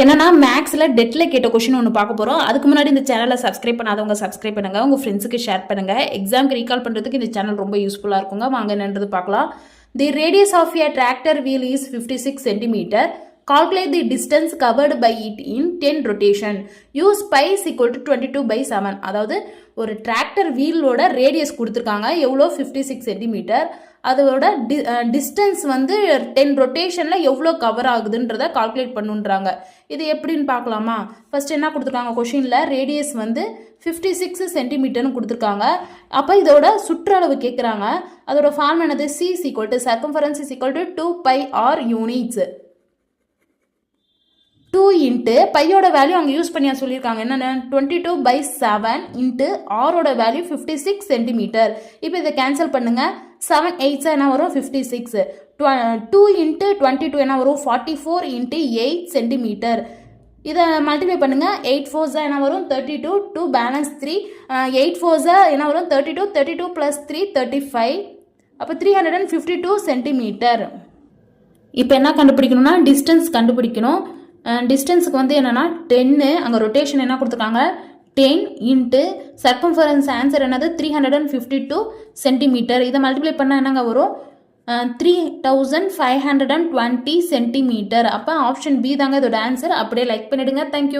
என்னன்னா மேக்ஸில் டெட்டில் கேட்ட கொஷின் ஒன்று பார்க்க போகிறோம். அதுக்கு முன்னாடி இந்த சேனலை சப்ஸ்கிரைப் பண்ணாதவங்க சப்ஸ்கிரைப் பண்ணுங்கள், உங்கள் ஃப்ரெண்ட்ஸுக்கு ஷேர் பண்ணுங்கள். எக்ஸாம்க்கு ரீகால் பண்ணுறதுக்கு இந்த சேனல் ரொம்ப யூஸ்ஃபுல்லாக இருக்குங்க. வாங்க என்னன்றது பார்க்கலாம். The radius of a tractor wheel is 56 centimetre. Calculate the distance covered by it in 10 rotation. Use pi is equal to 22/7. அதாவது ஒரு டிராக்டர் வீலோட ரேடியஸ் கொடுத்துருக்காங்க எவ்வளோ 56 சென்டிமீட்டர். அதோட டிஸ்டன்ஸ் வந்து 10 ரொட்டேஷனில் எவ்வளோ கவர் ஆகுதுன்றத கால்குலேட் பண்ணுன்றாங்க. இது எப்படின்னு பார்க்கலாமா? ஃபர்ஸ்ட் என்ன கொடுத்துருக்காங்க கொஷினில் ரேடியஸ் வந்து 56 சென்டிமீட்டர்னு கொடுத்துருக்காங்க. அப்போ இதோட சுற்றளவு கேட்குறாங்க. அதோட ஃபார்ம் என்னது? C is equal to circumference is equal to 2πr units. 2 into பையோட வேல்யூ அங்கே யூஸ் பண்ணியா சொல்லியிருக்காங்க என்னென்ன 22/7 இன்ட்டு ஆரோட வேல்யூ 56 சென்டிமீட்டர். இப்போ இதை கேன்சல் பண்ணுங்க. 7 8 என்ன வரும் 56. 2 இன்ட்டு 22 என்ன வரும் 44 இன்ட்டு 8 சென்டிமீட்டர். இதை மல்டிப்ளை பண்ணுங்க. 8 4 என்ன வரும் 32. 2 பேலன்ஸ் 3. 8 4 என்ன வரும் 32. 32 + 3 35. அப்போ 352 சென்டிமீட்டர். இப்போ என்ன கண்டுபிடிக்கணும்னா டிஸ்டன்ஸ் கண்டுபிடிக்கணும். டிஸ்டன்ஸுக்கு வந்து என்னென்னா 10, அங்கே ரொட்டேஷன் என்ன கொடுத்துருக்காங்க 10 இன்ட்டு சர்க்கம்ஃபரன்ஸ் ஆன்சர் என்னது 352 சென்டிமீட்டர். இதை மல்டிப்ளை பண்ணால் என்னங்க வரும் 3520 சென்டிமீட்டர். அப்போ ஆப்ஷன் பி தாங்க இதோட ஆன்சர். அப்படியே லைக் பண்ணிவிடுங்க. தேங்க்யூ.